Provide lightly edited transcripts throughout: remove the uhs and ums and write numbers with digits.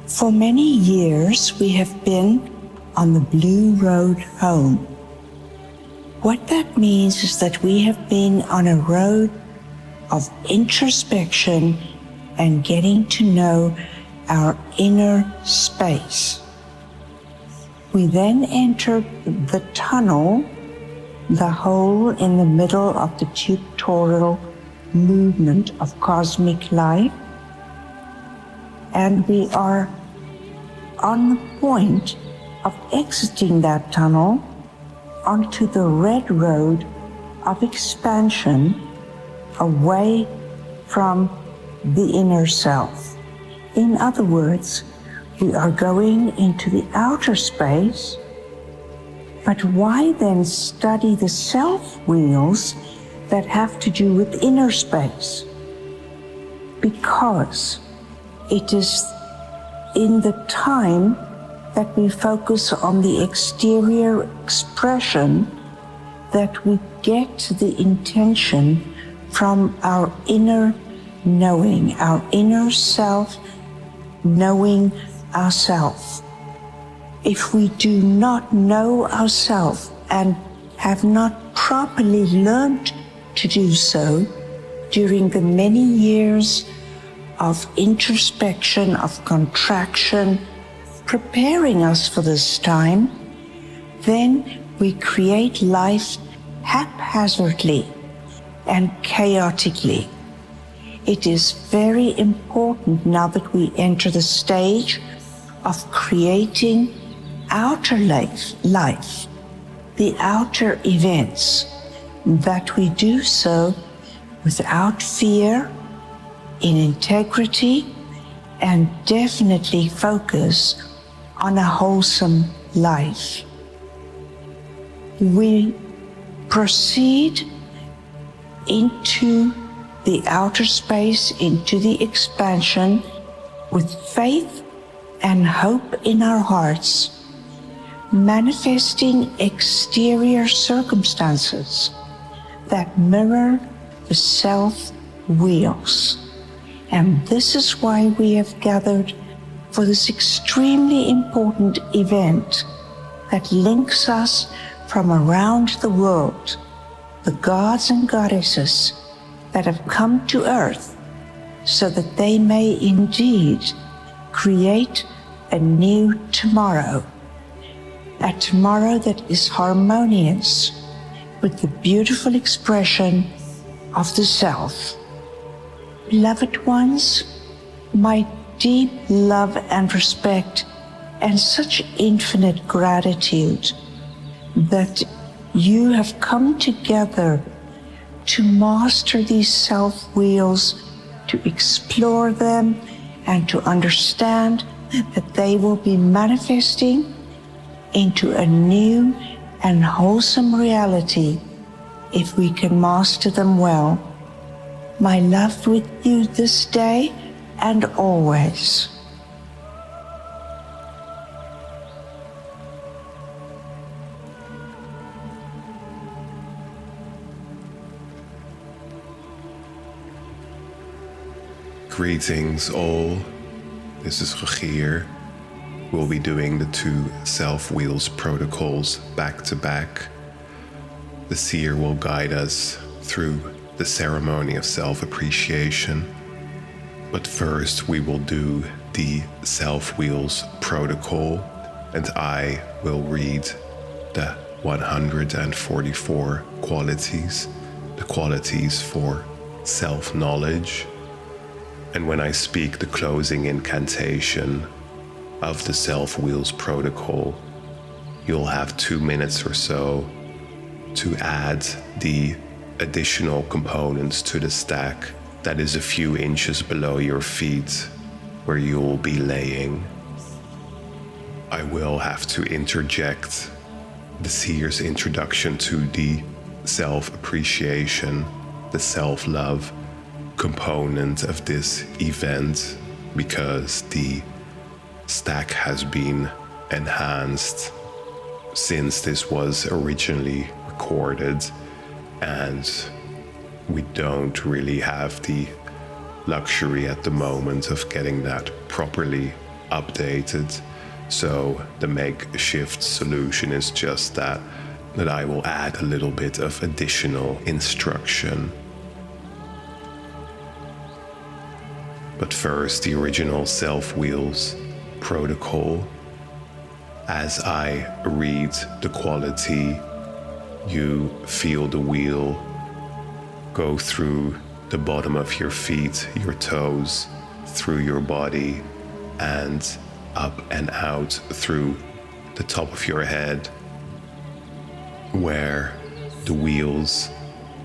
For many years, we have been on the blue road home. What that means is that we have been on a road of introspection and getting to know our inner space. We then entered the tunnel, the hole in the middle of the tutorial movement of cosmic life, and we are on the point of exiting that tunnel onto the red road of expansion away from the inner self. In other words, we are going into the outer space, but why then study the self wheels that have to do with inner space? Because it is in the time that we focus on the exterior expression that we get the intention from our inner knowing, our inner self knowing ourselves. If we do not know ourselves and have not properly learned to do so during the many years of introspection, of contraction, preparing us for this time, then we create life haphazardly and chaotically. It is very important now that we enter the stage of creating outer life, the outer events, that we do so without fear, in integrity, and definitely focus on a wholesome life. We proceed into the outer space, into the expansion, with faith and hope in our hearts, manifesting exterior circumstances that mirror the self wheels. And this is why we have gathered for this extremely important event that links us from around the world, the gods and goddesses that have come to earth so that they may indeed create a new tomorrow, a tomorrow that is harmonious with the beautiful expression of the self. Beloved ones, my deep love and respect and such infinite gratitude that you have come together to master these self wheels, to explore them, and to understand that they will be manifesting into a new and wholesome reality if we can master them well. My love with you this day and always. Greetings all, this is Rogier. We'll be doing the 2 self wheels protocols back to back. The Seer will guide us through the ceremony of self-appreciation. But first we will do the self wheels protocol, and I will read the 144 qualities, the qualities for self-knowledge. And when I speak the closing incantation of the self wheels protocol, you'll have 2 minutes or so to add the additional components to the stack that is a few inches below your feet where you'll be laying. I will have to interject the Seer's introduction to the self-appreciation, the self-love component of this event, because the stack has been enhanced since this was originally recorded, and we don't really have the luxury at the moment of getting that properly updated. So the makeshift solution is just that I will add a little bit of additional instruction. But first, the original self-wheels protocol. As I read the quality, you feel the wheel go through the bottom of your feet, your toes, through your body, and up and out through the top of your head, where the wheels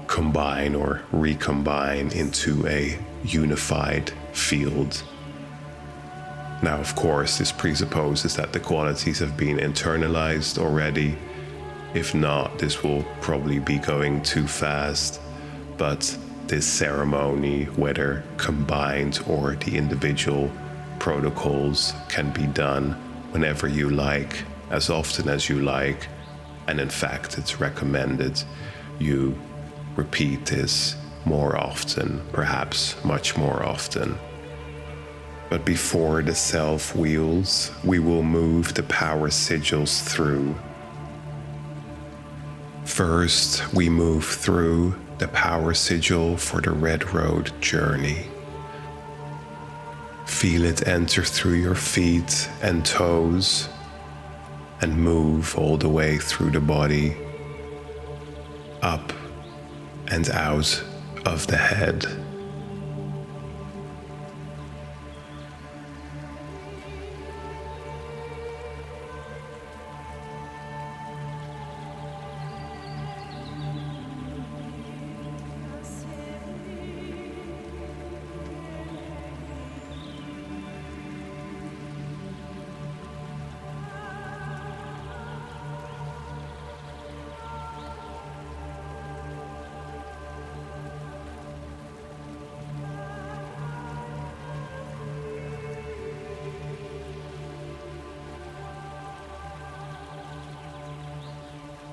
combine or recombine into a unified field. Now, of course, this presupposes that the qualities have been internalized already. If not, this will probably be going too fast. But this ceremony, whether combined or the individual protocols, can be done whenever you like, as often as you like. And in fact, it's recommended you repeat this more often, perhaps much more often. But before the self wheels, we will move the power sigils through. First, we move through the power sigil for the Red Road journey. Feel it enter through your feet and toes and move all the way through the body, up and out of the head.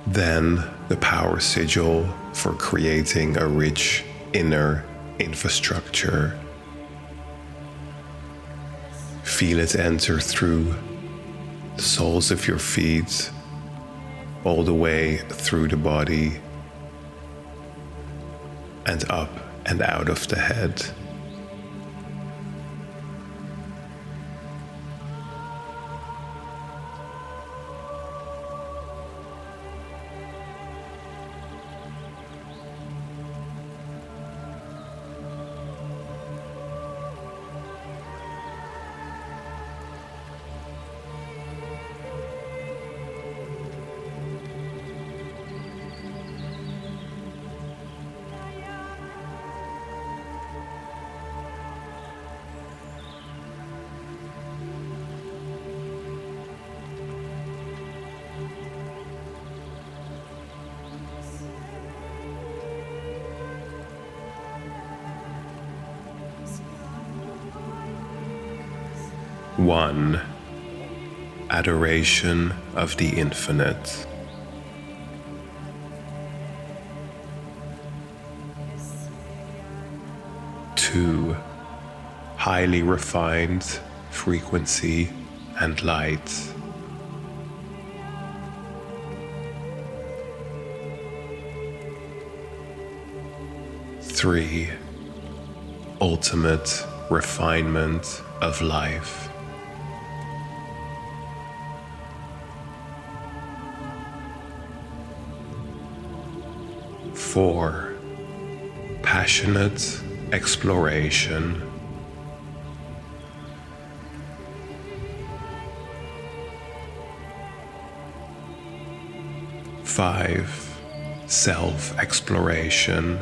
Then the power sigil for creating a rich inner infrastructure. Feel it enter through the soles of your feet, all the way through the body, and up and out of the head. One, adoration of the infinite. 2, highly refined frequency and light. 3, ultimate refinement of life. 4, passionate exploration. 5, self-exploration.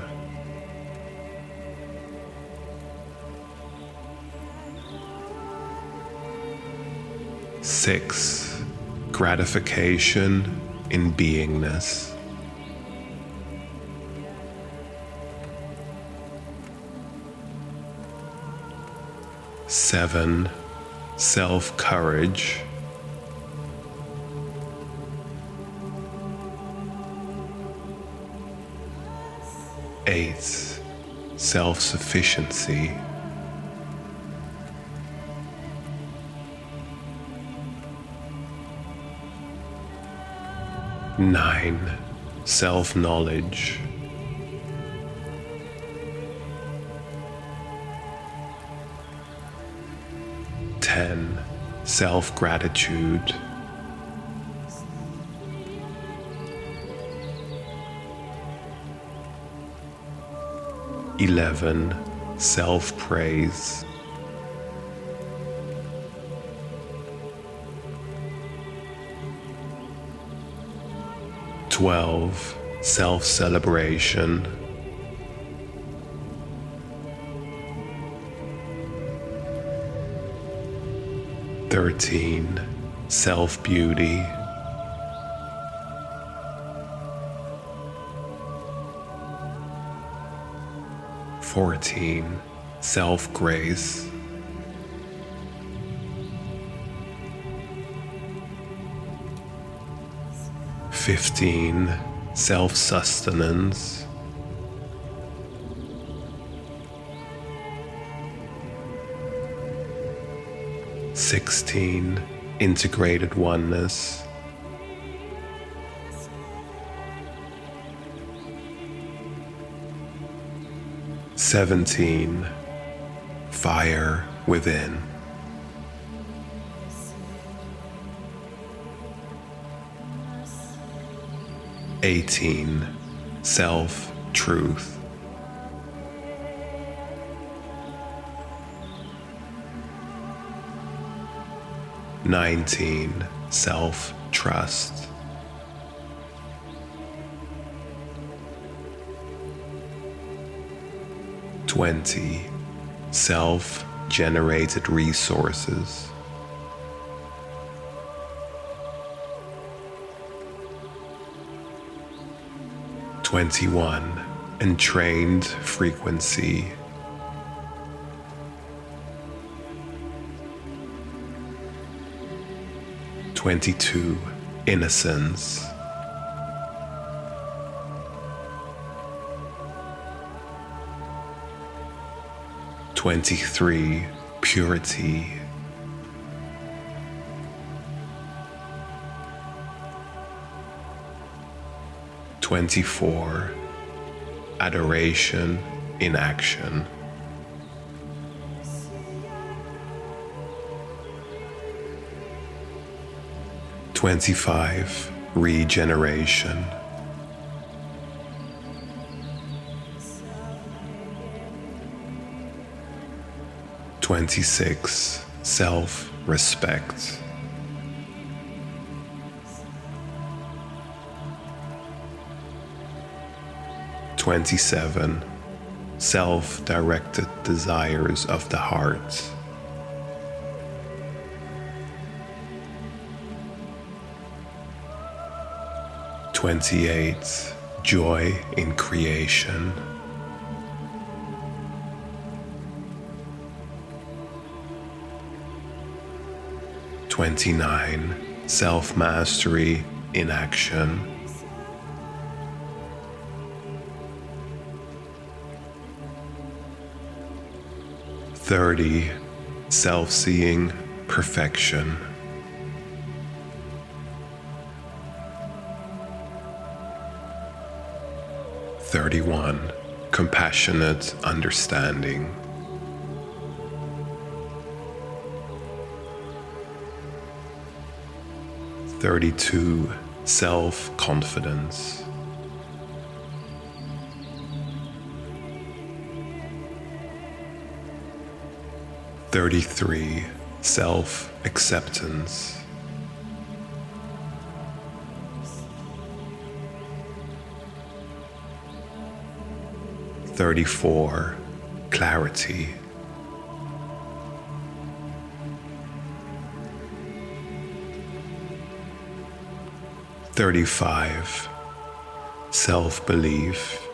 6, gratification in beingness. 7, self-courage. 8, self-sufficiency. 9. Self-knowledge. 10. Self-gratitude. 11. Self-praise. 12. Self-celebration. 13. Self-beauty. 14. Self-grace. 15. Self-sustenance. 16. Integrated oneness. 17. Fire within. 18. Self-truth. 19. Self-trust. 20. Self-generated resources. 21. Entrained frequency. 22. Innocence. 23. Purity. 24. Adoration in action. 25. Regeneration. 26. Self-respect. 27. Self-directed desires of the heart. 28. Joy in creation. 29. Self-mastery in action. 30. Self-seeing perfection. 31. Compassionate understanding. 32. Self-confidence. 33. Self-acceptance. 34. Clarity. 35. Self-belief.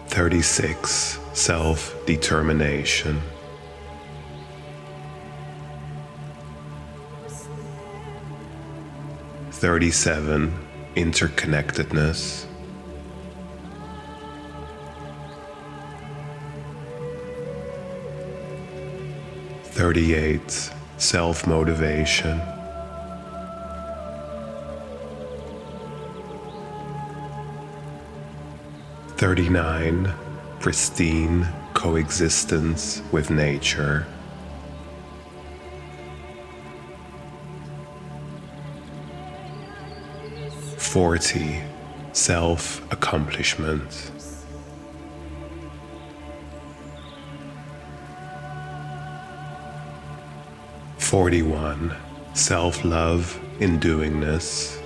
36. Self-determination. 37. Interconnectedness. 38. 38. Self-motivation. 39. Pristine coexistence with nature. 40. Self-accomplishment. 41. Self-love in doingness.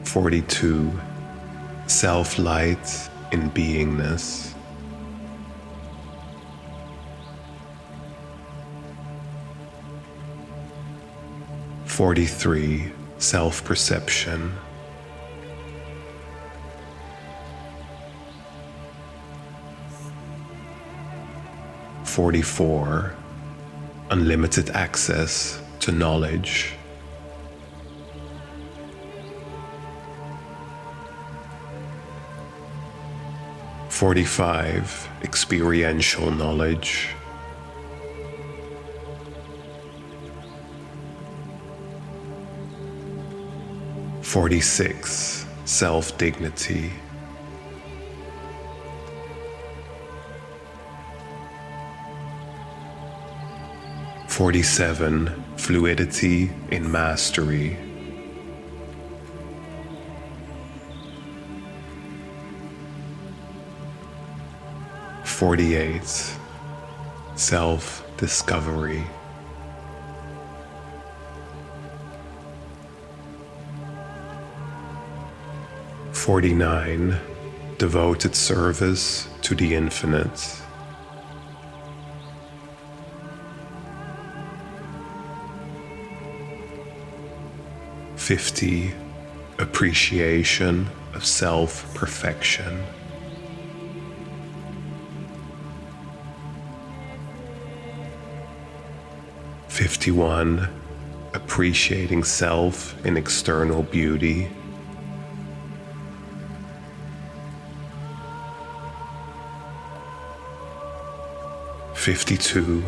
42. Self-light in beingness. 43. Self-perception. 44. Unlimited access to knowledge. 45. Experiential knowledge. 46. Self-dignity. 47. Fluidity in mastery. 48. Self-discovery. 49. Devoted service to the infinite. 50. Appreciation of self-perfection. 51. Appreciating self in external beauty. 52.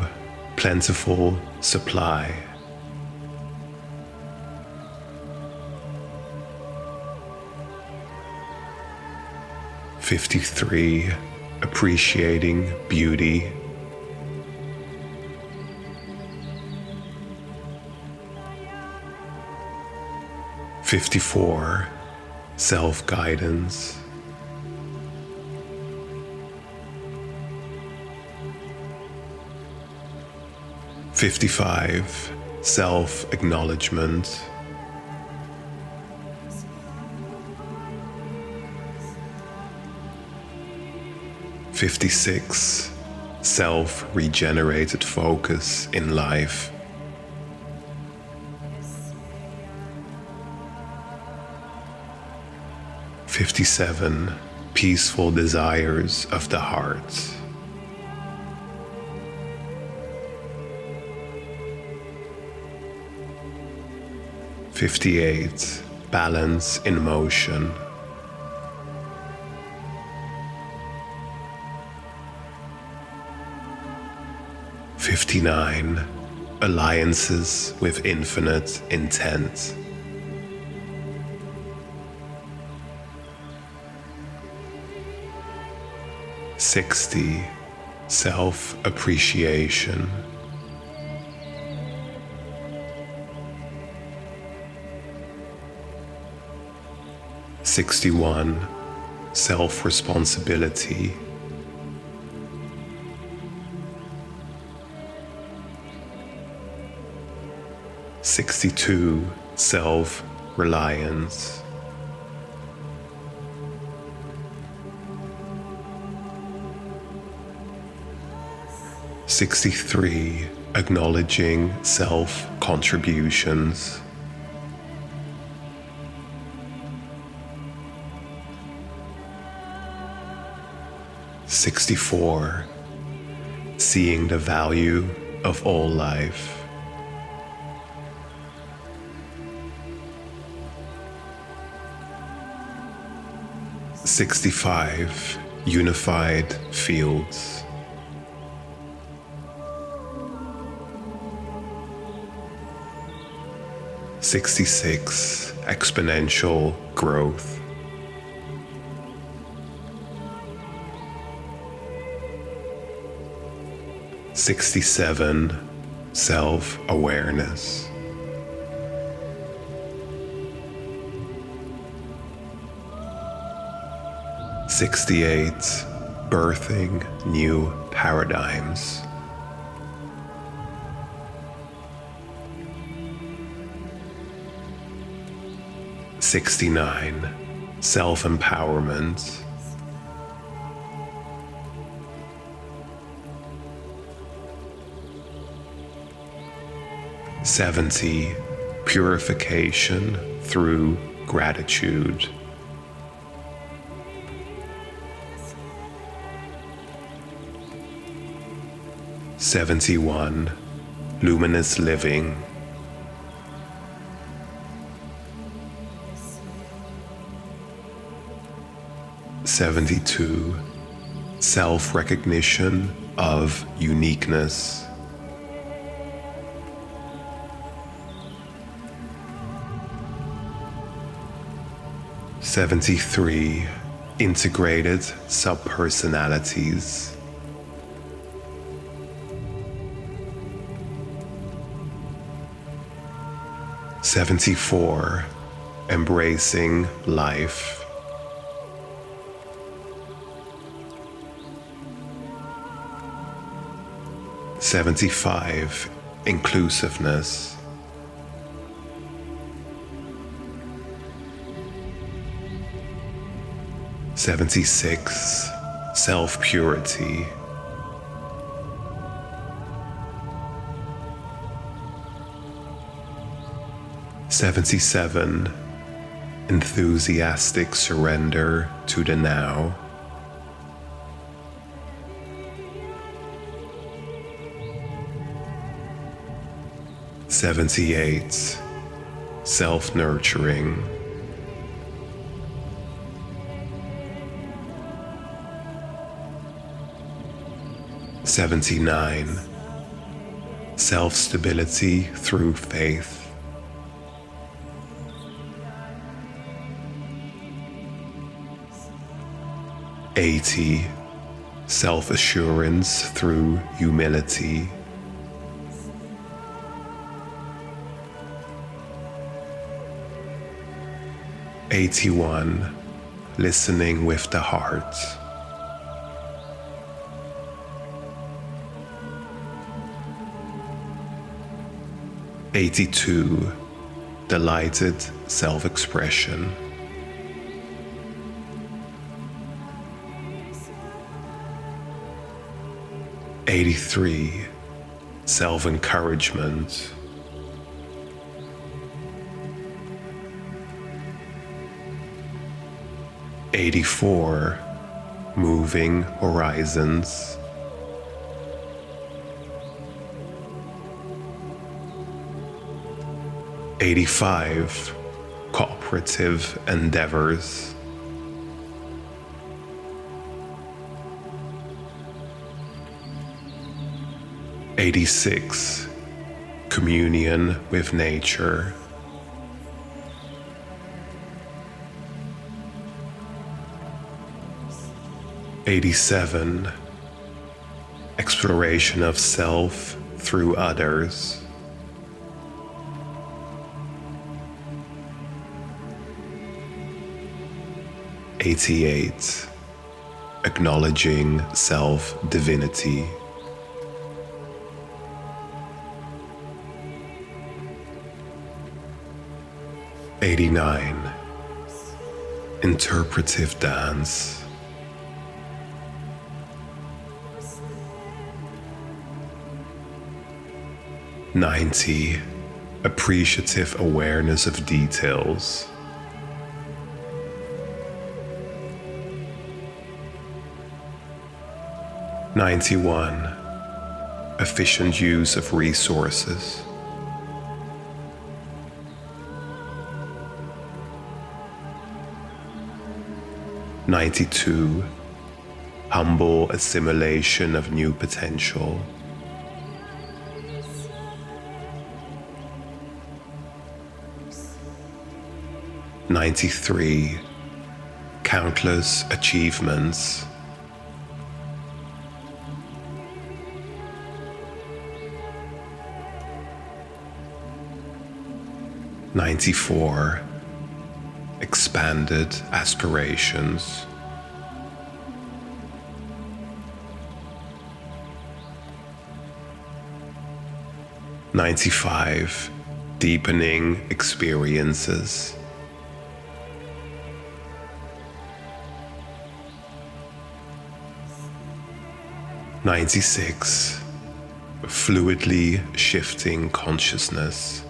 Plentiful supply. 53. Appreciating beauty. 54. Self-guidance. 55. Self-acknowledgement. 56. Self-regenerated focus in life. 57. Peaceful desires of the heart. 58. Balance in motion. 59. Alliances with infinite intent. 60. Self-appreciation. 61. Self-responsibility. 62. Self-reliance. 63. Acknowledging self-contributions. 64. Seeing the value of all life. 65. unified fields. "66 exponential growth. "67 self-awareness. "68 birthing new paradigms. "69 self-empowerment. "70 purification through gratitude. "71 luminous living. "72 self-recognition of uniqueness. "73 integrated subpersonalities. "74 embracing life. "75 inclusiveness. "76 self-purity. "77 enthusiastic surrender to the now. "78 self-nurturing. "79 self-stability through faith. "80 self-assurance through humility. "81 listening with the heart. "82 delighted self-expression. "83 self-encouragement. "84 moving horizons. "85 cooperative endeavors. "86 communion with nature. "87 exploration of self through others. "88 acknowledging self-divinity. "89 interpretive dance. "90 appreciative awareness of details. "91 efficient use of resources. "92 humble assimilation of new potential. 93, countless achievements. 94, expanded aspirations. 95, deepening experiences. 96, fluidly shifting consciousness.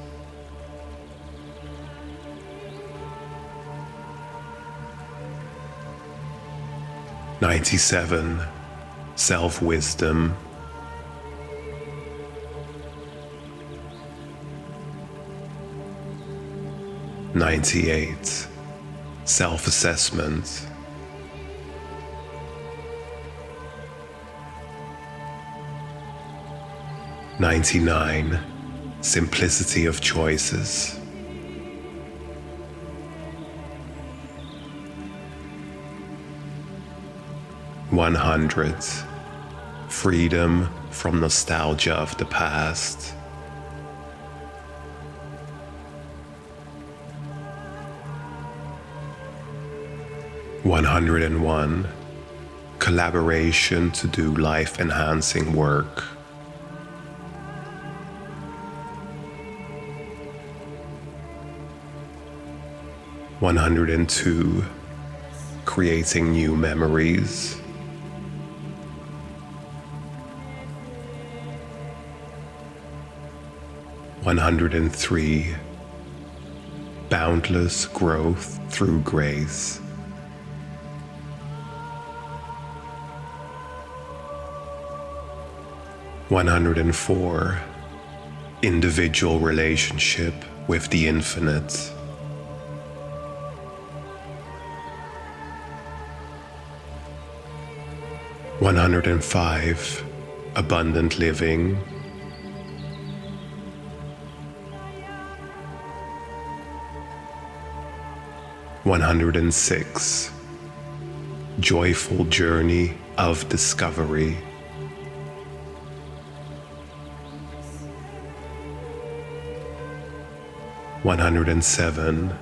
97, self-wisdom. 98, self-assessment. 99, simplicity of choices. 100, freedom from nostalgia of the past. 101, collaboration to do life-enhancing work. 102, creating new memories. 103, boundless growth through grace. 104, individual relationship with the infinite. 105, abundant living. 106, joyful journey of discovery. 107,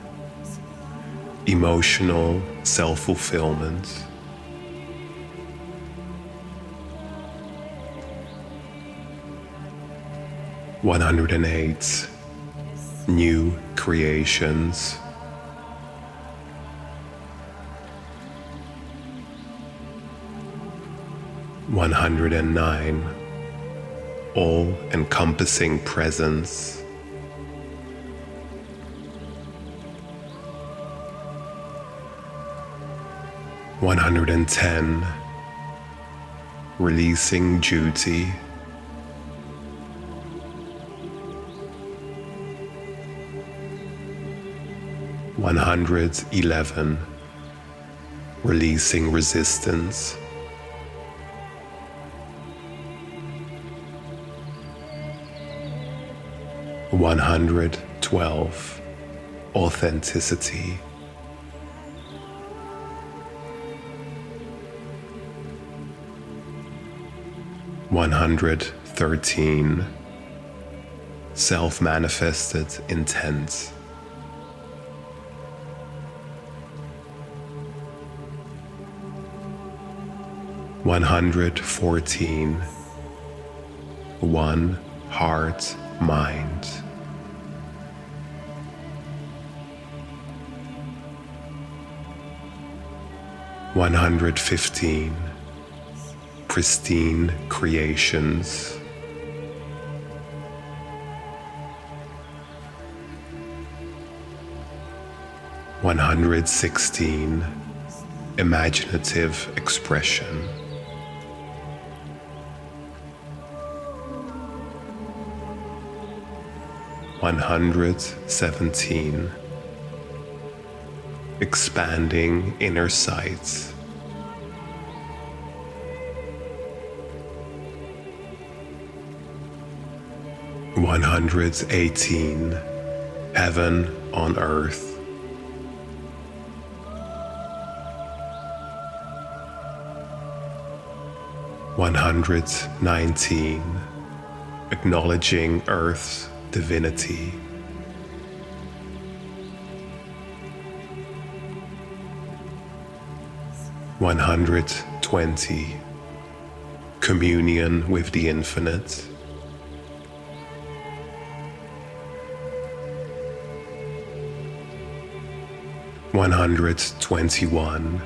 emotional self-fulfillment. 108, new creations. 109, all-encompassing presence. 110, releasing duty. 111, releasing resistance. 112, authenticity. 113, self-manifested intent. 114, one heart mind. 115, pristine creations. 116, imaginative expression. 117, expanding inner sight. 118. Heaven on earth. 119. Acknowledging Earth's divinity. 120. Communion with the Infinite. 121.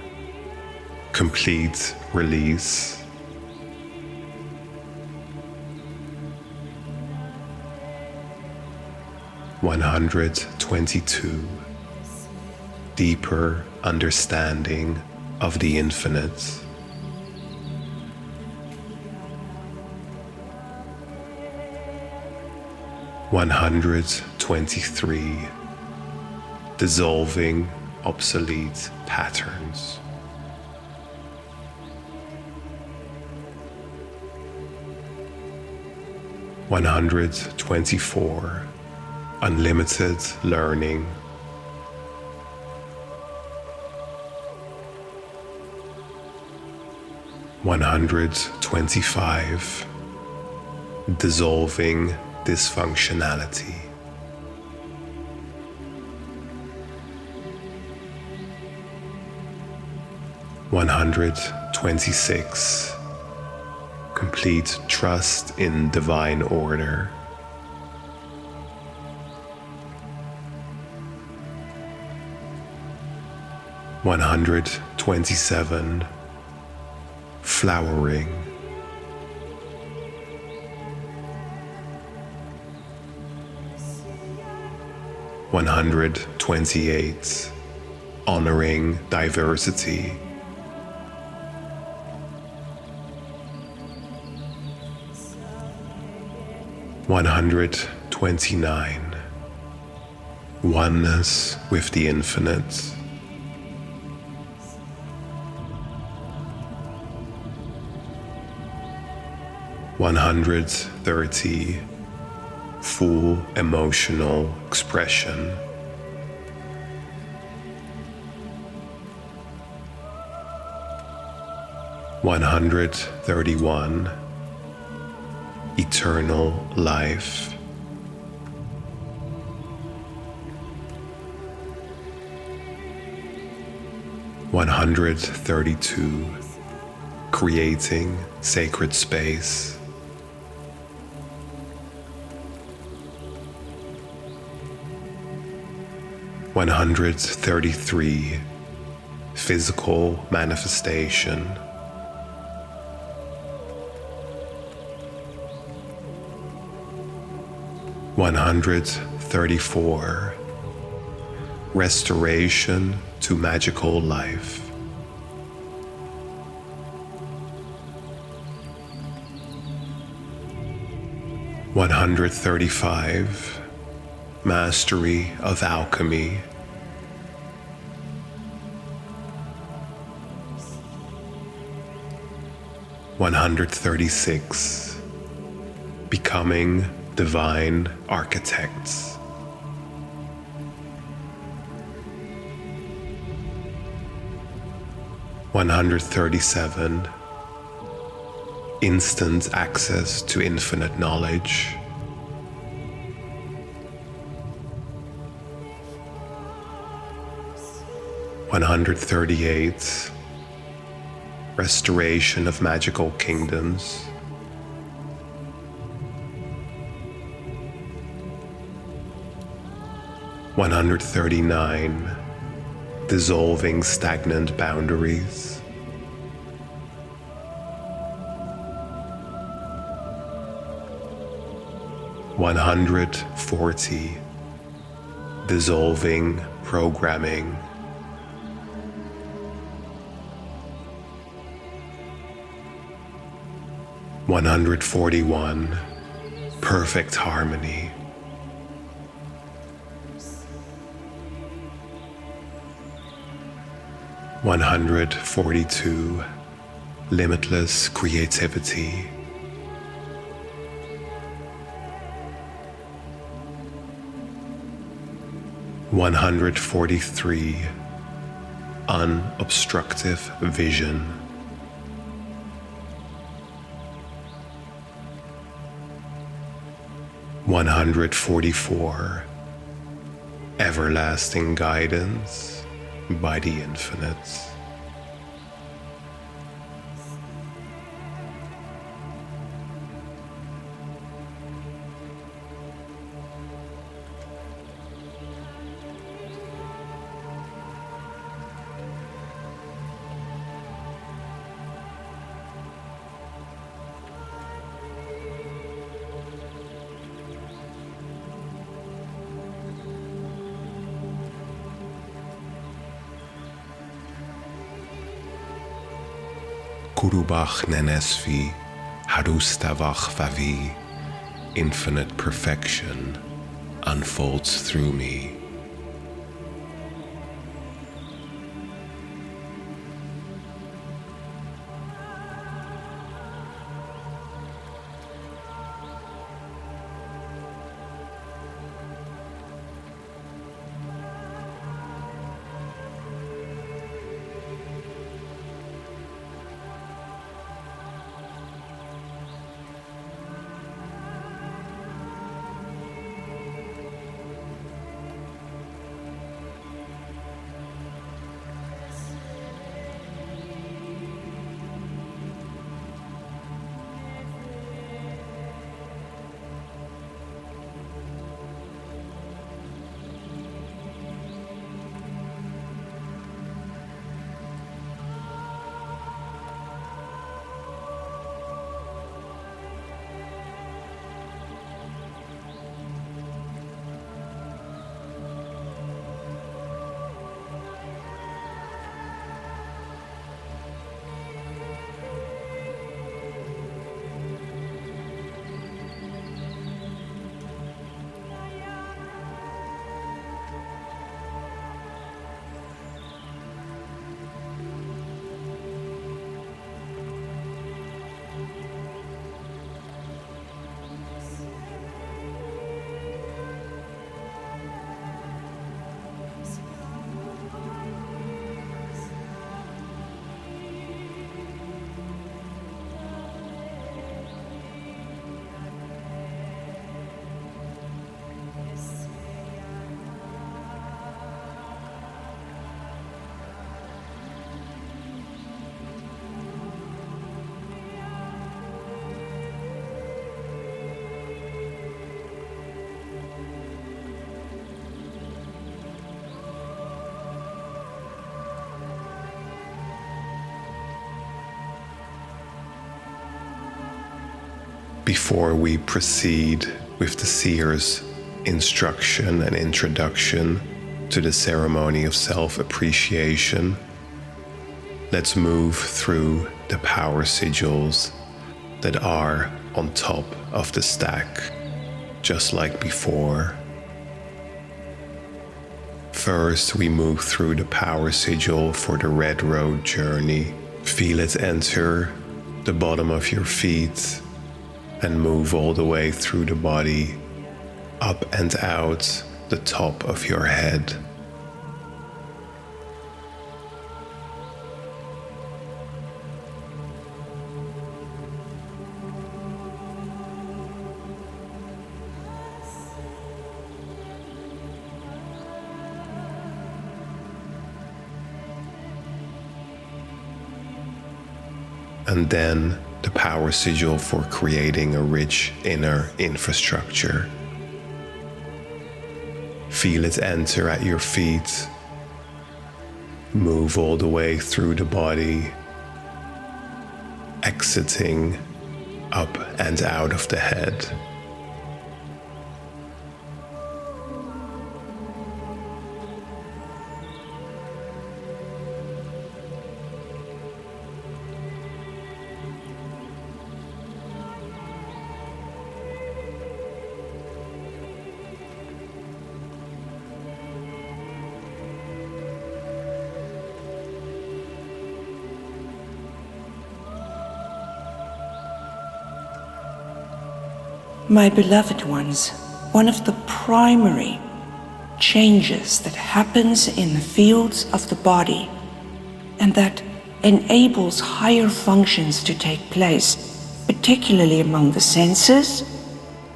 Complete release. 122. Deeper understanding of the infinite. 123. Dissolving obsolete patterns. 124. Unlimited learning. 125. Dissolving dysfunctionality. 126. Complete trust in divine order. 127. Flowering. 128. Honoring diversity. 129. Oneness with the infinite. 130. Full emotional expression. 131. Eternal life. 132. Creating sacred space. 133. Physical manifestation. 134. Restoration to magical life. 135. Mastery of alchemy. 136. Becoming divine architects. 137. Instant access to infinite knowledge. 138. Restoration of magical kingdoms. 139. Dissolving stagnant boundaries. 140. Dissolving programming. 141. Perfect harmony. 142. Limitless creativity. 143. Unobstructive vision. 144. Everlasting guidance by the infinite. Kurubach nenesvi, harustavach vavi, infinite perfection unfolds through me. Before we proceed with the Seer's instruction and introduction to the ceremony of self-appreciation, let's move through the power sigils that are on top of the stack, just like before. First, we move through the power sigil for the Red Road journey. Feel it enter the bottom of your feet and move all the way through the body, up and out the top of your head. And then the power sigil for creating a rich inner infrastructure. Feel it enter at your feet, move all the way through the body, exiting up and out of the head. My beloved ones, one of the primary changes that happens in the fields of the body and that enables higher functions to take place, particularly among the senses,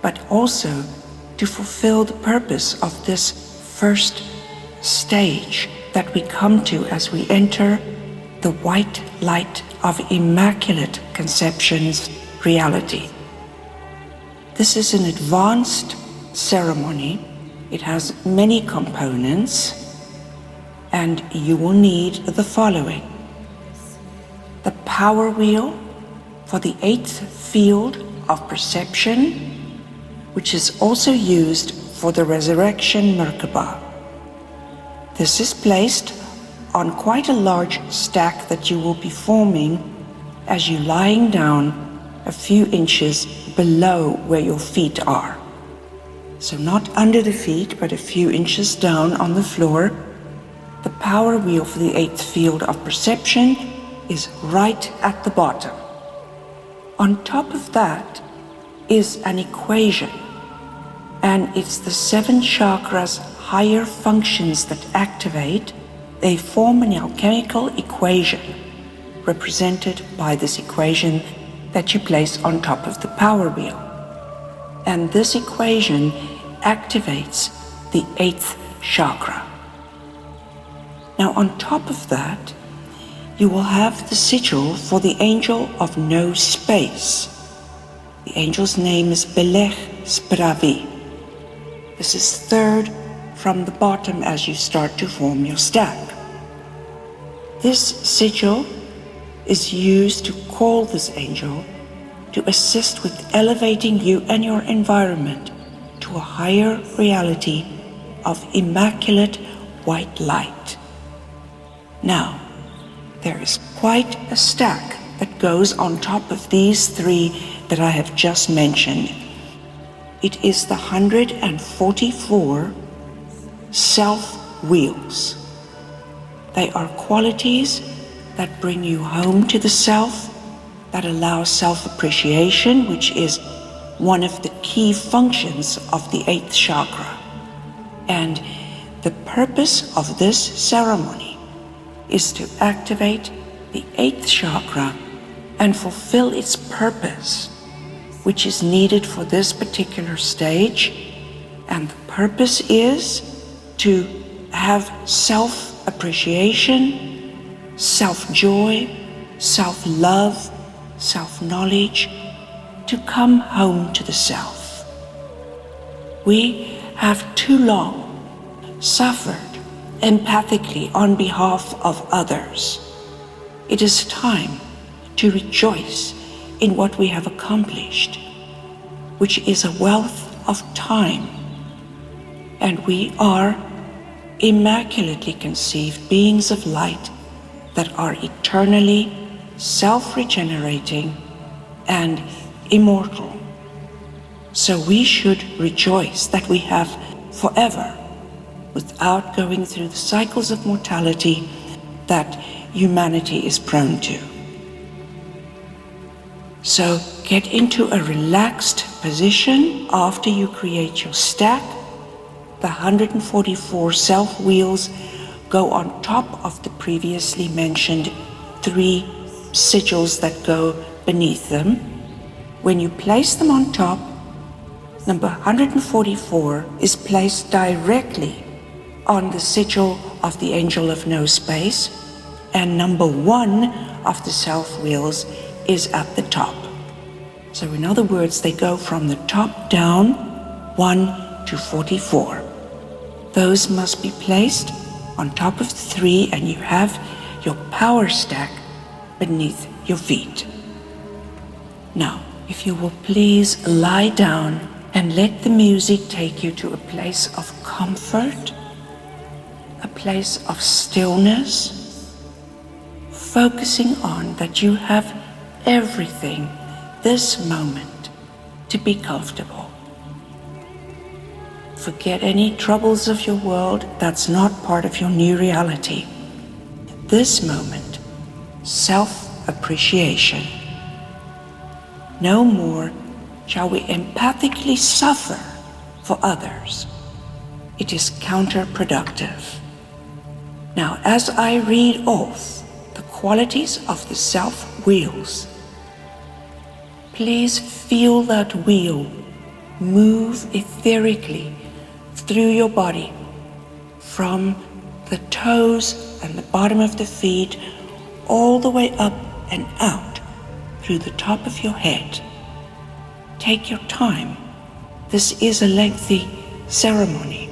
but also to fulfill the purpose of this first stage that we come to as we enter the white light of Immaculate Conception's reality. This is an advanced ceremony. It has many components, and you will need the following: the power wheel for the 8th field of perception, which is also used for the resurrection Merkaba. This is placed on quite a large stack that you will be forming as you're lying down a few inches below where your feet are. So not under the feet, but a few inches down on the floor. The power wheel for the 8th field of perception is right at the bottom. On top of that is an equation, and it's the 7 chakras' higher functions that activate. They form an alchemical equation represented by this equation that you place on top of the power wheel. And this equation activates the 8th chakra. Now, on top of that, you will have the sigil for the angel of no space. The angel's name is Belech Spravi. This is 3rd from the bottom as you start to form your stack. This sigil is used to call this angel to assist with elevating you and your environment to a higher reality of immaculate white light. Now, there is quite a stack that goes on top of these 3 that I have just mentioned. It is the 144 self-wheels. They are qualities that bring you home to the self, that allow self-appreciation, which is one of the key functions of the 8th chakra. And the purpose of this ceremony is to activate the 8th chakra and fulfill its purpose, which is needed for this particular stage. And the purpose is to have self-appreciation, self-joy, self-love, self-knowledge, to come home to the self. We have too long suffered empathically on behalf of others. It is time to rejoice in what we have accomplished, which is a wealth of time. And we are immaculately conceived beings of light that are eternally self-regenerating and immortal. So we should rejoice that we have forever, without going through the cycles of mortality that humanity is prone to. So get into a relaxed position after you create your stack. The 144 self-wheels go on top of the previously mentioned 3 sigils that go beneath them. When you place them on top, number 144 is placed directly on the sigil of the angel of no space, and number 1 of the self-wheels is at the top. So in other words, they go from the top down, 1 to 44. Those must be placed on top of the 3, and you have your power stack beneath your feet. Now, if you will please lie down and let the music take you to a place of comfort, a place of stillness, focusing on that you have everything this moment to be comfortable. Forget any troubles of your world. That's not part of your new reality. This moment, self-appreciation. No more shall we empathically suffer for others. it is counterproductive. Now, as I read off the qualities of the self-wheels, please feel that wheel move etherically through your body, from the toes and the bottom of the feet, all the way up and out through the top of your head. Take your time. This is a lengthy ceremony,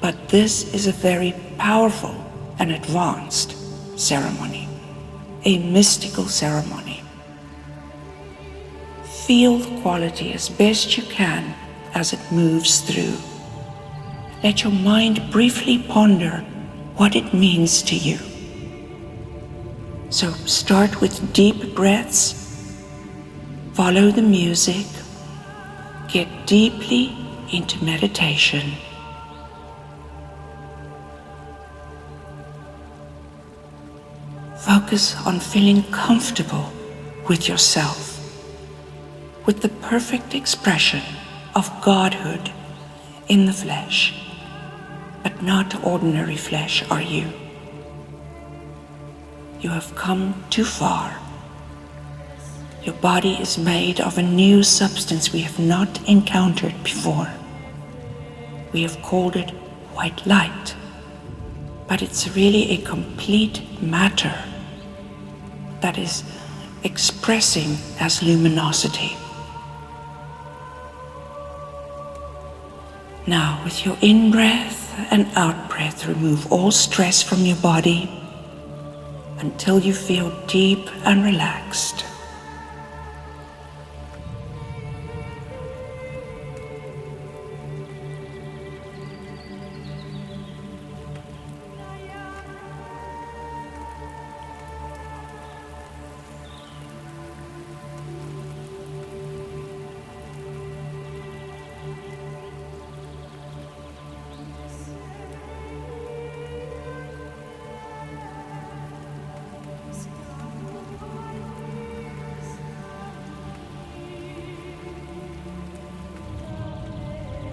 but this is a very powerful and advanced ceremony, a mystical ceremony. Feel the quality as best you can as it moves through. Let your mind briefly ponder what it means to you. So start with deep breaths, follow the music, get deeply into meditation. Focus on feeling comfortable with yourself, with the perfect expression of Godhood in the flesh, but not ordinary flesh are you. You have come too far. Your body is made of a new substance we have not encountered before. We have called it white light, but it's really a complete matter that is expressing as luminosity. Now, with your in-breath and out-breath, remove all stress from your body until you feel deep and relaxed.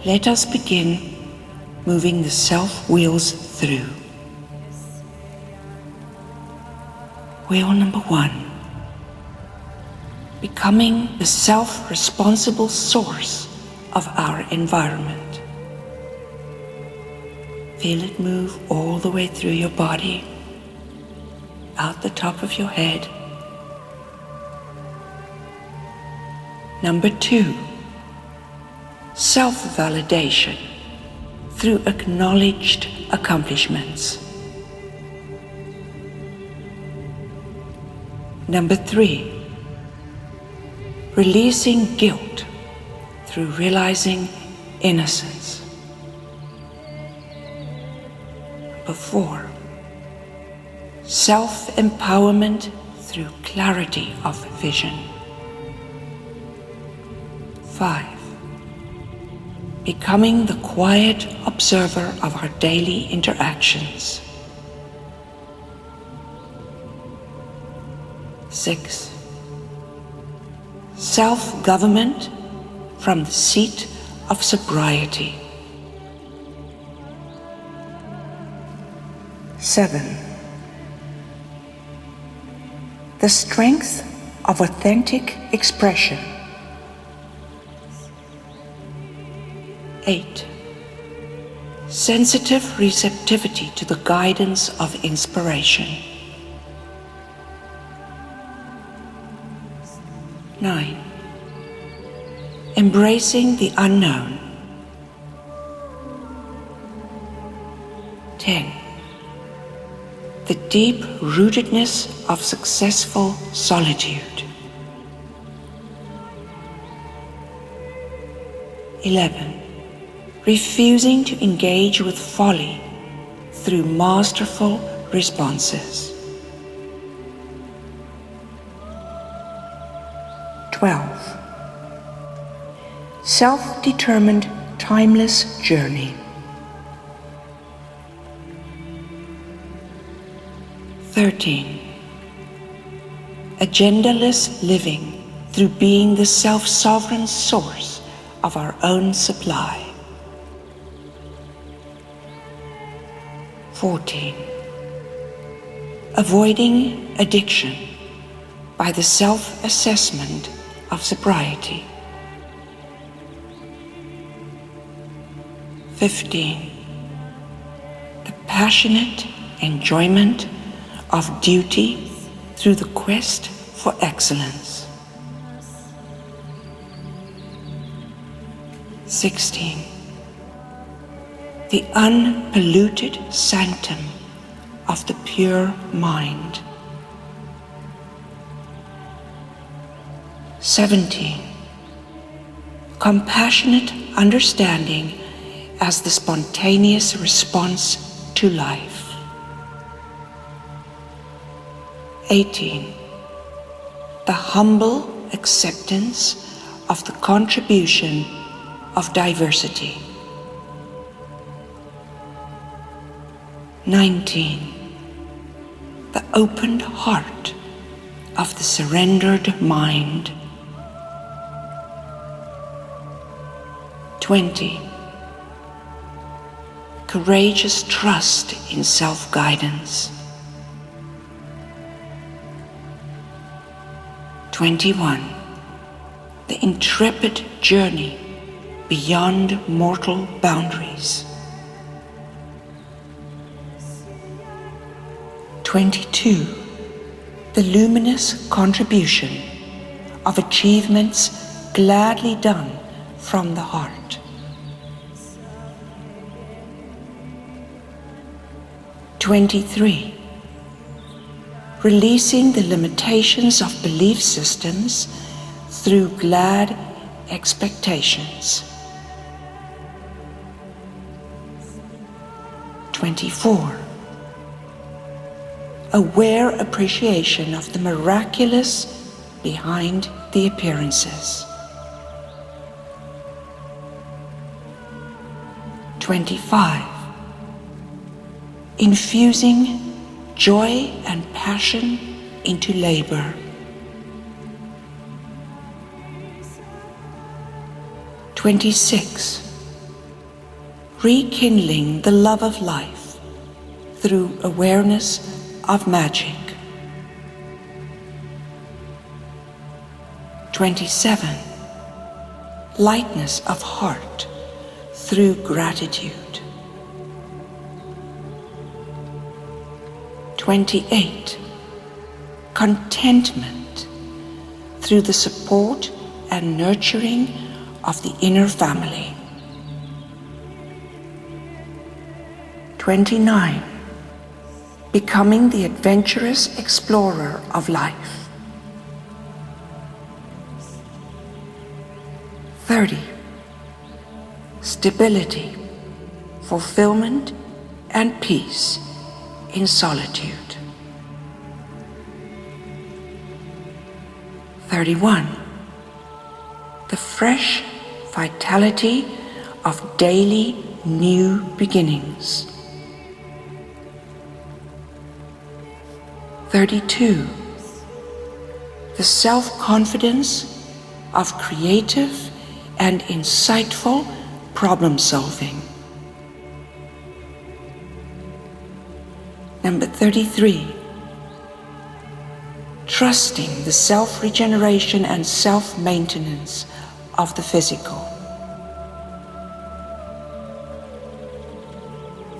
Let us begin moving the self-wheels through. Wheel number 1. Becoming the self-responsible source of our environment. Feel it move all the way through your body, out the top of your head. Number 2. Self-validation through acknowledged accomplishments. Number 3, releasing guilt through realizing innocence. Number 4, self-empowerment through clarity of vision. 5, becoming the quiet observer of our daily interactions. 6, self-government from the seat of sobriety. 7, the strength of authentic expression. 8, sensitive receptivity to the guidance of inspiration. 9, embracing the unknown. 10, the deep rootedness of successful solitude. 11, refusing to engage with folly through masterful responses. 12, self-determined timeless journey. 13, agendaless living through being the self-sovereign source of our own supply. 14. Avoiding addiction by the self-assessment of sobriety. 15. The passionate enjoyment of duty through the quest for excellence. 16. The unpolluted sanctum of the pure mind. 17. Compassionate understanding as the spontaneous response to life. 18. The humble acceptance of the contribution of diversity. 19. The opened heart of the surrendered mind. 20. Courageous trust in self-guidance. 21. The intrepid journey beyond mortal boundaries. 22. The luminous contribution of achievements gladly done from the heart. 23. Releasing the limitations of belief systems through glad expectations. 24. Aware appreciation of the miraculous behind the appearances. 25. Infusing joy and passion into labor. 26. Rekindling the love of life through awareness of magic. 27. Lightness of heart through gratitude. 28. Contentment through the support and nurturing of the inner family. 29. Becoming the adventurous explorer of life. 30. Stability, fulfillment, and peace in solitude. 31. The fresh vitality of daily new beginnings. 32. The self-confidence of creative and insightful problem solving. Number 33. Trusting the self-regeneration and self-maintenance of the physical.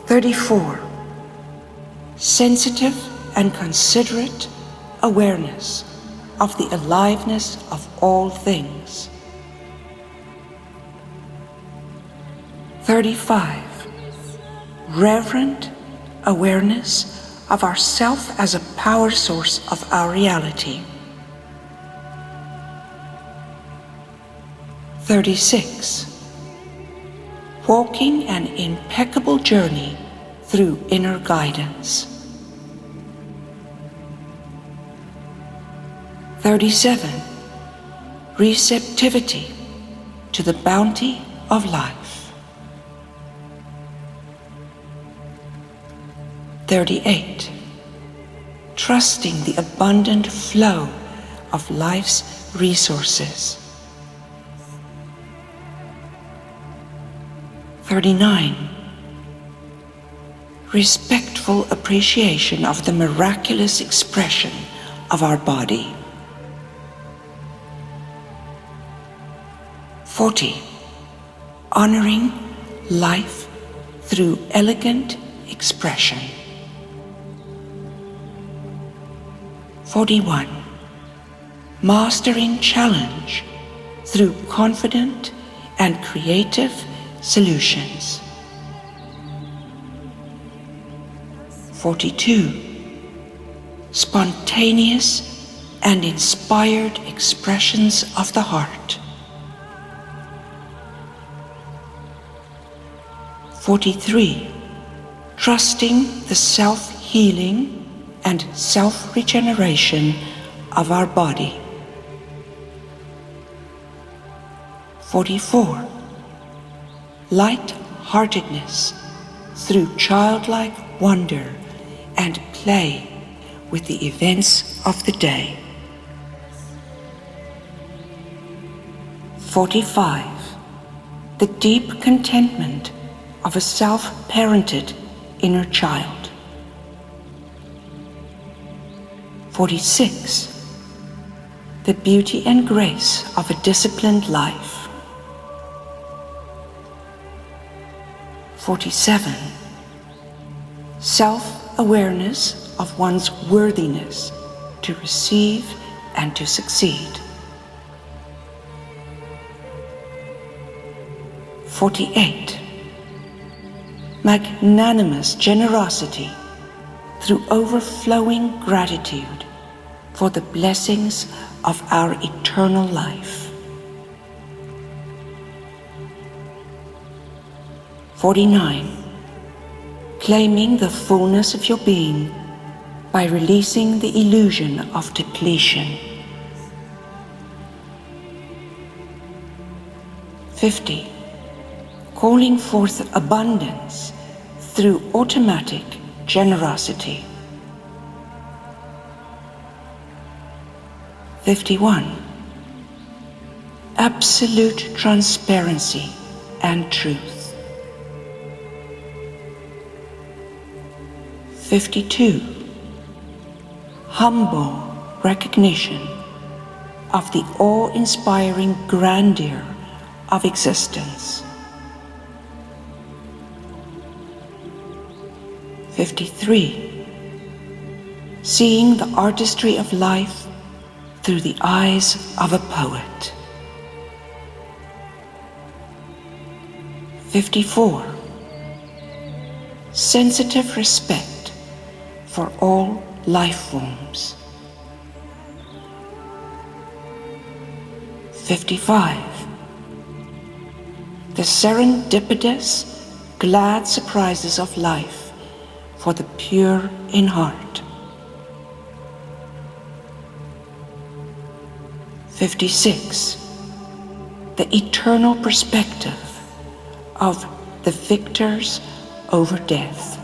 34. Sensitive and considerate awareness of the aliveness of all things. 35. Reverent awareness of ourself as a power source of our reality. 36. Walking an impeccable journey through inner guidance. 37. Receptivity to the bounty of life. 38. Trusting the abundant flow of life's resources. 39. respectful appreciation of the miraculous expression of our body. 40. Honoring life through elegant expression. 41. Mastering challenge through confident and creative solutions. 42. Spontaneous and inspired expressions of the heart. 43. Trusting the self-healing and self-regeneration of our body. 44. Light-heartedness through childlike wonder and play with the events of the day. 45. The deep contentment of a self-parented inner child. 46. The beauty and grace of a disciplined life. 47. Self-awareness of one's worthiness to receive and to succeed. 48. Magnanimous generosity through overflowing gratitude for the blessings of our eternal life. 49. Claiming the fullness of your being by releasing the illusion of depletion. 50. Calling forth abundance through automatic generosity. 51. Absolute transparency and truth. 52. Humble recognition of the awe-inspiring grandeur of existence. 53. Seeing the artistry of life through the eyes of a poet. 54. Sensitive respect for all life forms. 55. The serendipitous, glad surprises of life for the pure in heart. 56. The eternal perspective of the victors over death.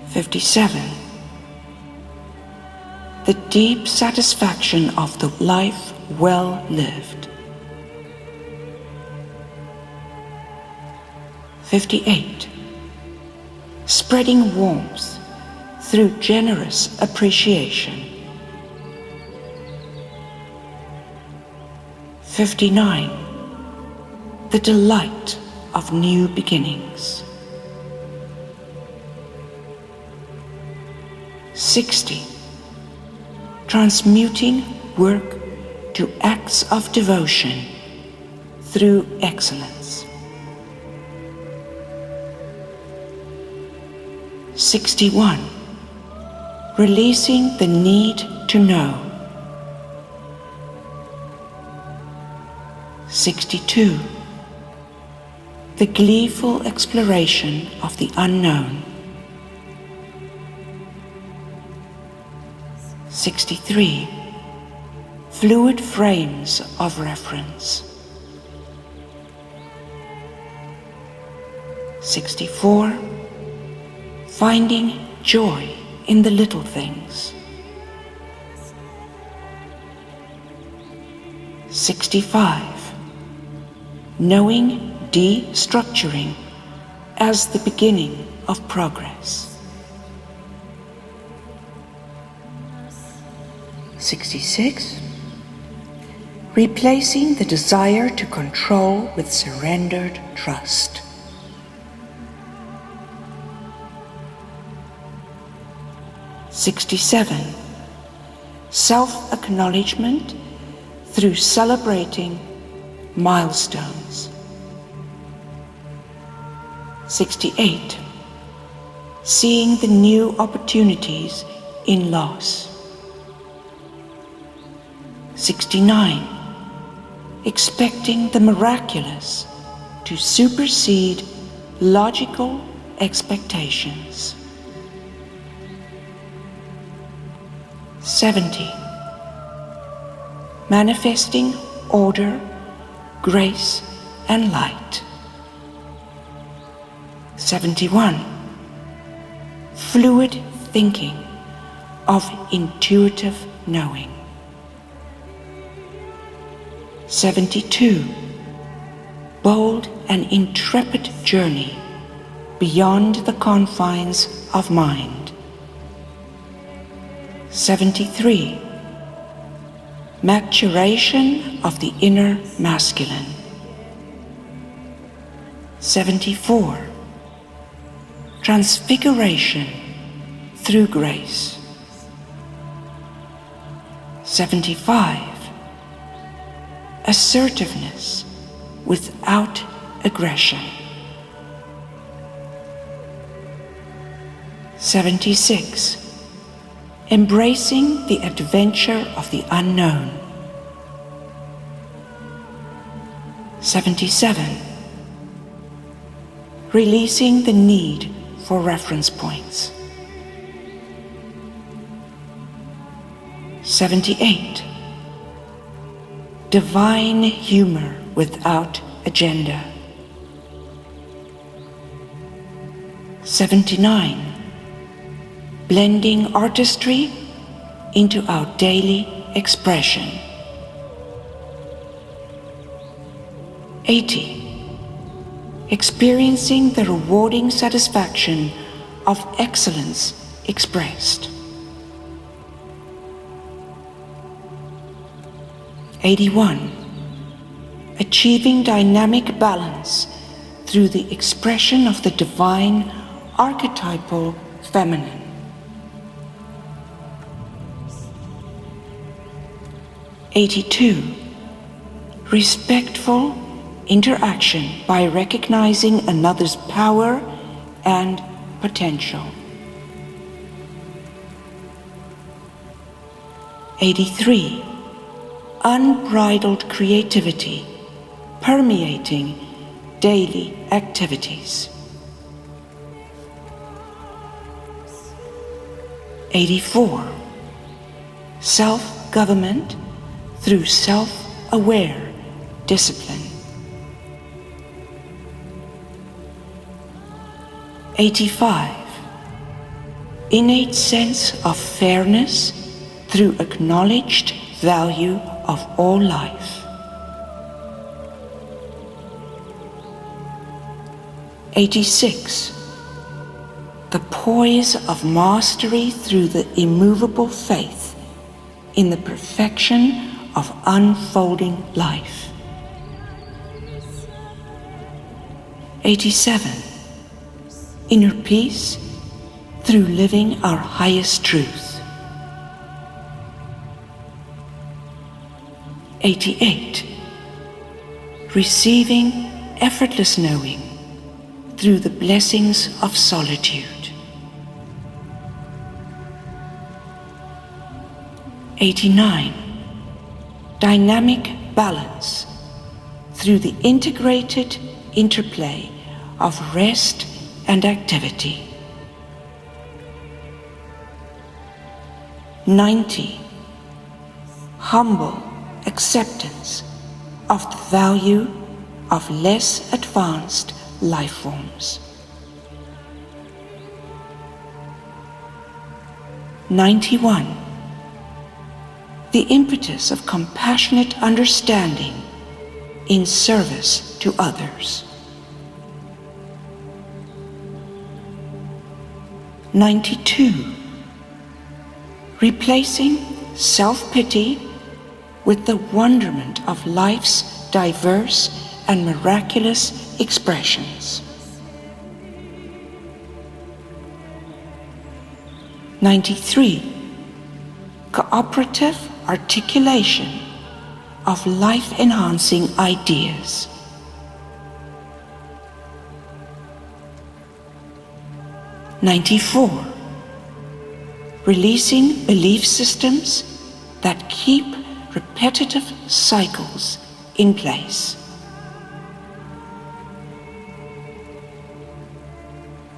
57. The deep satisfaction of the life well lived. 58. Spreading warmth through generous appreciation. 59. The delight of new beginnings. 60. Transmuting work to acts of devotion through excellence. 61. Releasing the need to know. 62. The gleeful exploration of the unknown. 63. Fluid frames of reference. 64. Finding joy in the little things. 65. Knowing destructuring as the beginning of progress. 66. Replacing the desire to control with surrendered trust. 67. Self-acknowledgement through celebrating milestones. 68. Seeing the new opportunities in loss. 69. Expecting the miraculous to supersede logical expectations. 70. Manifesting order, grace, and light. 71. Fluid thinking of intuitive knowing. 72. Bold and intrepid journey beyond the confines of mind. 73. Maturation of the inner masculine. 74. Transfiguration through grace. 75. Assertiveness without aggression. 76. Embracing the adventure of the unknown. 77. Releasing the need for reference points. 78. Divine humor without agenda. 79. Blending artistry into our daily expression. 80. Experiencing the rewarding satisfaction of excellence expressed. 81. Achieving dynamic balance through the expression of the divine archetypal feminine. 82. Respectful interaction by recognizing another's power and potential. 83. Unbridled creativity permeating daily activities. 84. Self-government through self-aware discipline. 85. Innate sense of fairness through acknowledged value of all life. 86. The poise of mastery through the immovable faith in the perfection of unfolding life. 87. Inner peace through living our highest truth. 88. Receiving effortless knowing through the blessings of solitude. 89. Dynamic balance through the integrated interplay of rest and activity. 90. Humble acceptance of the value of less advanced life forms. 91. The impetus of compassionate understanding in service to others. 92. Replacing self-pity with the wonderment of life's diverse and miraculous expressions. 93. Cooperative articulation of life-enhancing ideas. 94. Releasing belief systems that keep repetitive cycles in place.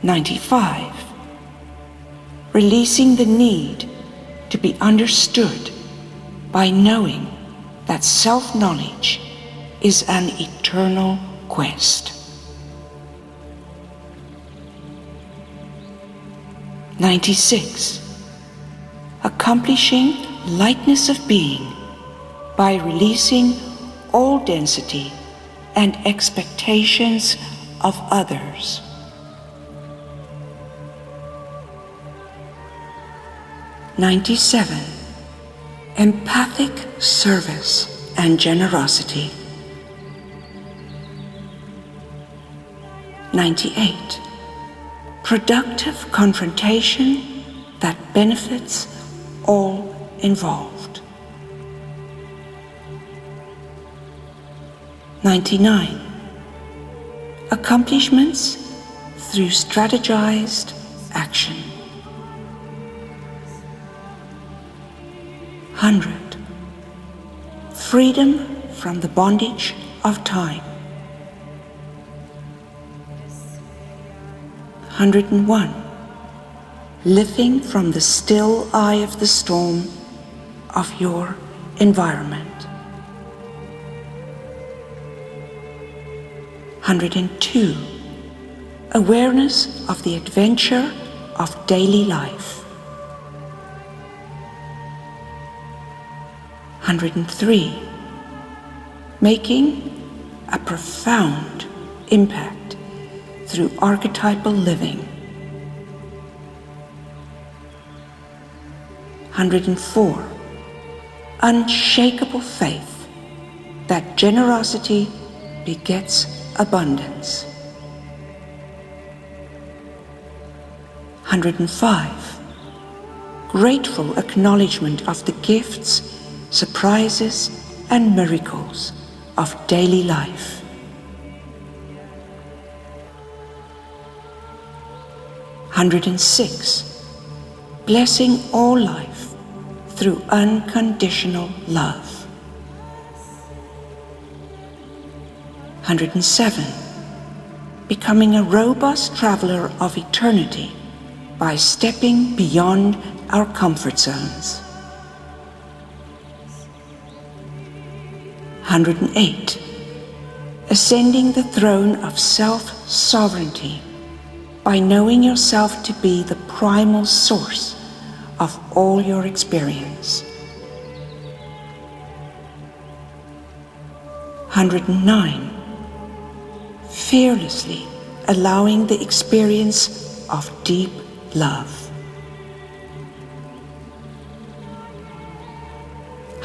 95. Releasing the need to be understood by knowing that self-knowledge is an eternal quest. 96. Accomplishing lightness of being by releasing all density and expectations of others. 97. Empathic service and generosity. 98. Productive confrontation that benefits all involved. 99. Accomplishments through strategized action. 100. Freedom from the bondage of time. 101. Living from the still eye of the storm of your environment. 102. Awareness of the adventure of daily life. 103. Making a profound impact through archetypal living. 104. Unshakable faith that generosity begets abundance. 105. Grateful acknowledgement of the gifts, surprises, and miracles of daily life. 106. Blessing all life through unconditional love. 107. Becoming a robust traveler of eternity by stepping beyond our comfort zones. 108. Ascending the throne of self-sovereignty by knowing yourself to be the primal source of all your experience. 109. Fearlessly allowing the experience of deep love.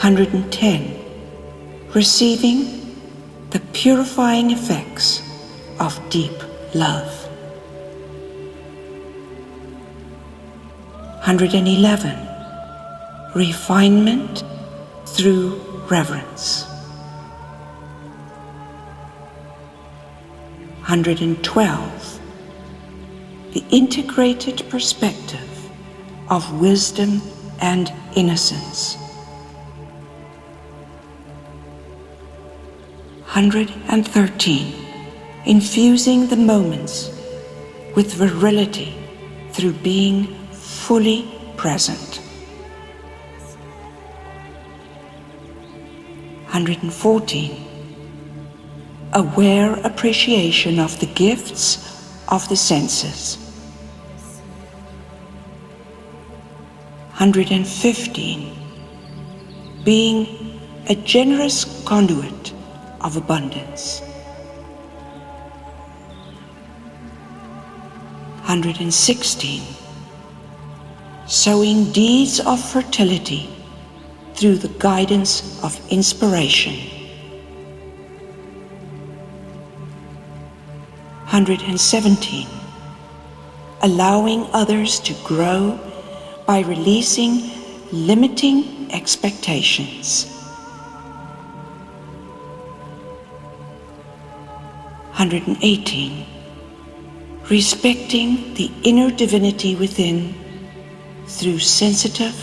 110. Receiving the purifying effects of deep love. 111. Refinement through reverence. 112. The integrated perspective of wisdom and innocence. 113. Infusing the moments with virility through being fully present. 114. Aware appreciation of the gifts of the senses. 115. Being a generous conduit of abundance. 116. sowing deeds of fertility through the guidance of inspiration. 117. Allowing others to grow by releasing limiting expectations. 118. Respecting the inner divinity within through sensitive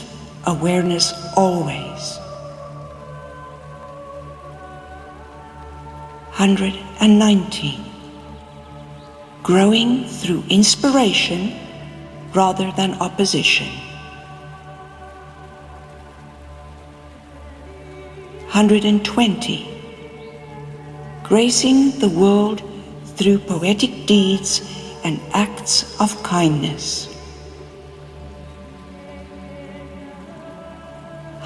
awareness always. 119. Growing through inspiration rather than opposition. 120. Gracing the world through poetic deeds and acts of kindness.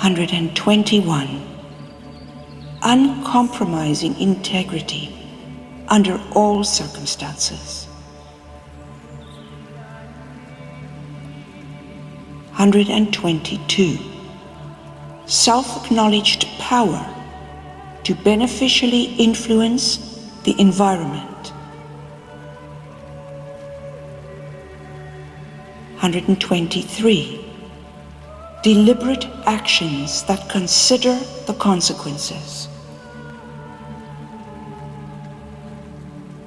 121. Uncompromising integrity under all circumstances. 122. Self-acknowledged power to beneficially influence the environment. 123. Deliberate actions that consider the consequences.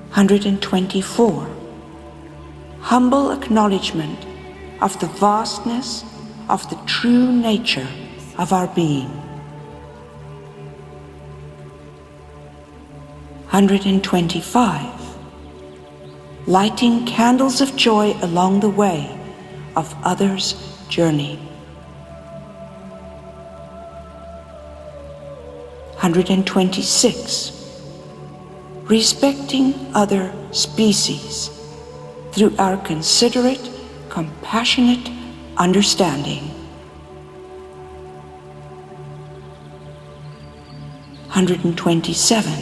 124. Humble acknowledgement of the vastness of the true nature of our being. 125. Lighting candles of joy along the way of others' journey. 126. Respecting other species through our considerate, compassionate understanding. 127.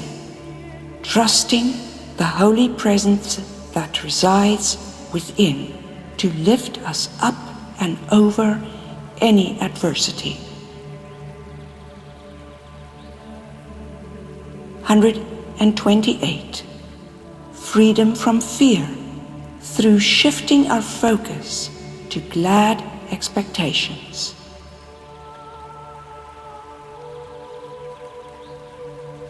Trusting the holy presence that resides within to lift us up and over any adversity. 128. Freedom from fear through shifting our focus to glad expectations.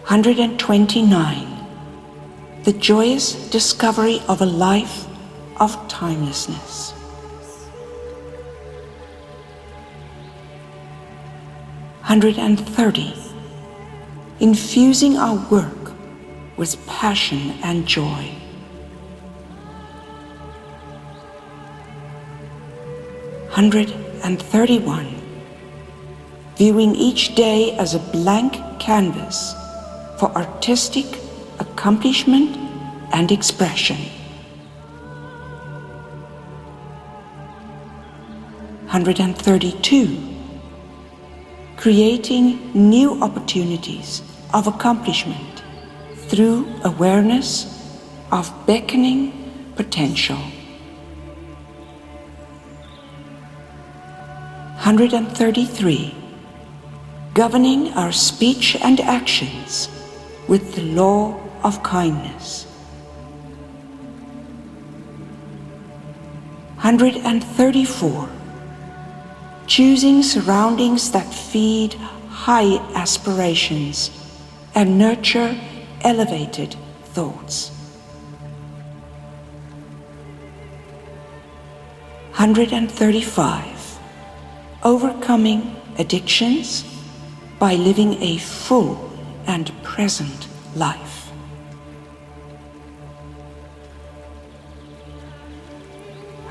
129. The joyous discovery of a life of timelessness. 130. Infusing our work with passion and joy. 131. Viewing each day as a blank canvas for artistic accomplishment and expression. 132. Creating new opportunities of accomplishment through awareness of beckoning potential. 133. Governing our speech and actions with the law of kindness. 134. Choosing surroundings that feed high aspirations and nurture elevated thoughts. 135. Overcoming addictions by living a full and present life.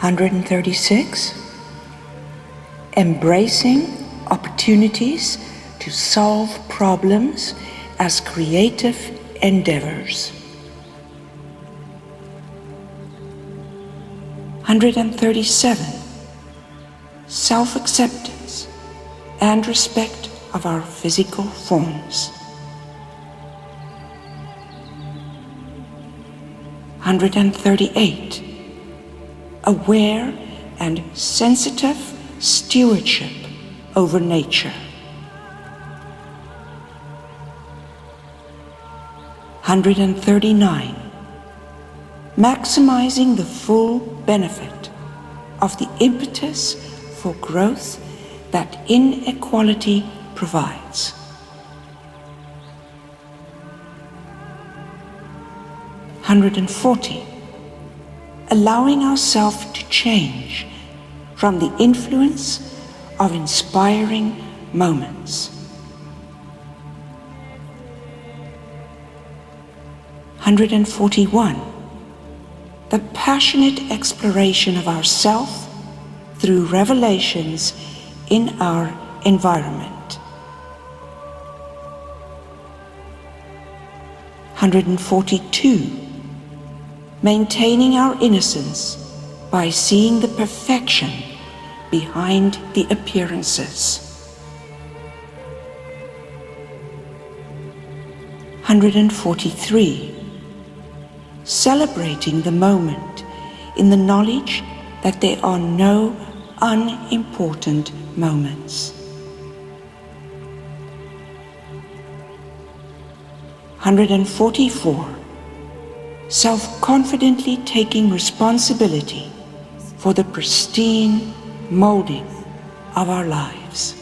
136. Embracing opportunities to solve problems as creative endeavors. 137. Self-acceptance and respect of our physical forms. 138. Aware and sensitive stewardship over nature. 139. Maximizing the full benefit of the impetus for growth that inequality provides. 140. Allowing ourselves to change from the influence of inspiring moments. 141. The passionate exploration of ourself through revelations in our environment. 142. Maintaining our innocence by seeing the perfection behind the appearances. 143. Celebrating the moment in the knowledge that there are no unimportant moments. 144. Self-confidently taking responsibility for the pristine molding of our lives.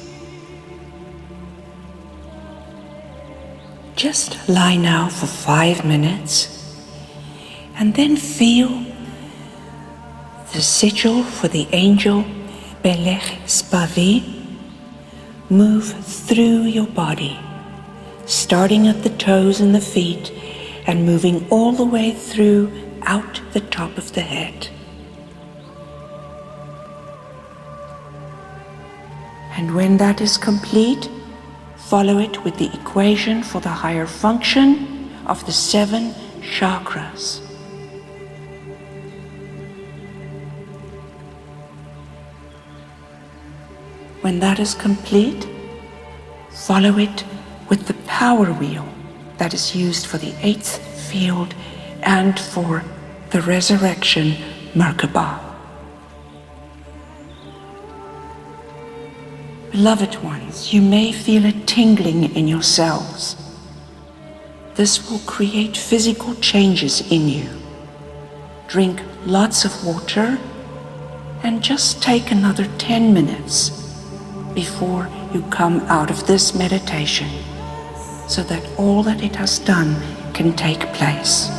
Just lie now for 5 minutes and then feel the sigil for the angel Belech Spavi move through your body, starting at the toes and the feet and moving all the way through out the top of the head. And when that is complete, follow it with the equation for the higher function of the 7 chakras. When that is complete, follow it with the power wheel that is used for the 8th field and for the resurrection Merkabah. Beloved ones, you may feel a tingling in your cells. This will create physical changes in you. Drink lots of water and just take another 10 minutes before you come out of this meditation, so that all that it has done can take place.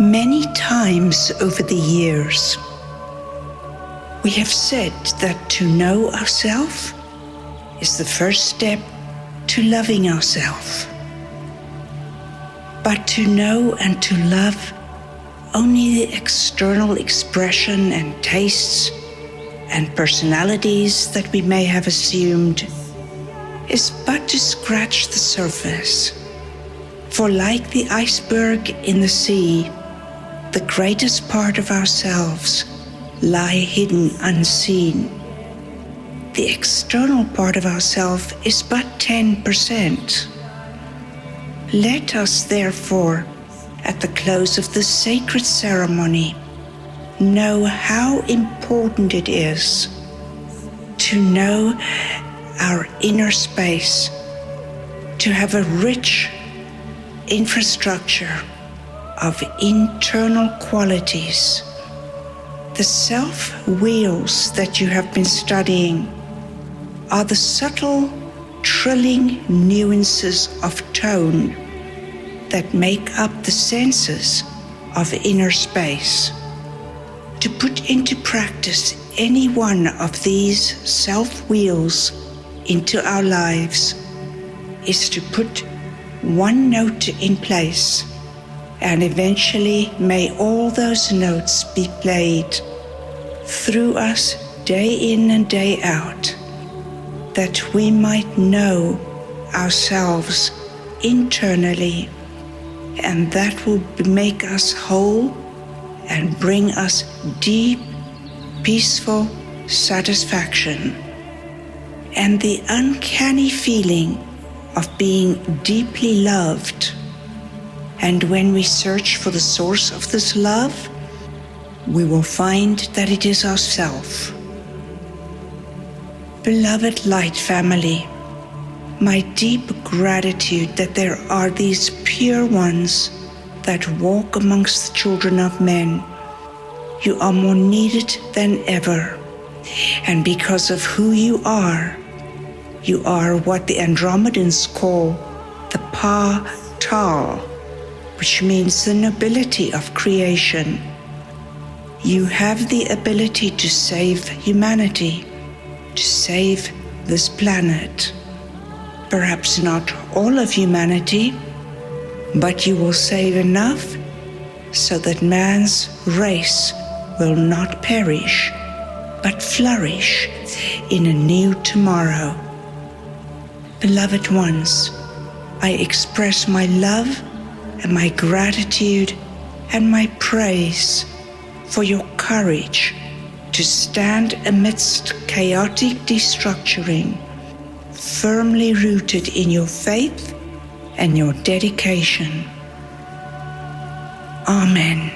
Many times over the years, we have said that to know ourselves is the first step to loving ourselves. But to know and to love only the external expression and tastes and personalities that we may have assumed is but to scratch the surface. For like the iceberg in the sea, the greatest part of ourselves lie hidden unseen. The external part of ourselves is but 10%. Let us therefore, at the close of the sacred ceremony, know how important it is to know our inner space, to have a rich infrastructure of internal qualities. The self-wheels that you have been studying are the subtle, trilling nuances of tone that make up the senses of inner space. To put into practice any one of these self-wheels into our lives is to put one note in place, and eventually may all those notes be played through us day in and day out, that we might know ourselves internally, and that will make us whole and bring us deep, peaceful satisfaction and the uncanny feeling of being deeply loved. And when we search for the source of this love, we will find that it is ourself. Beloved Light Family, my deep gratitude that there are these pure ones that walk amongst the children of men. You are more needed than ever. And because of who you are what the Andromedans call the Pa-Tal, which means the nobility of creation. You have the ability to save humanity, to save this planet. Perhaps not all of humanity, but you will save enough so that man's race will not perish, but flourish in a new tomorrow. Beloved ones, I express my love and my gratitude and my praise for your courage to stand amidst chaotic destructuring, firmly rooted in your faith and your dedication. Amen.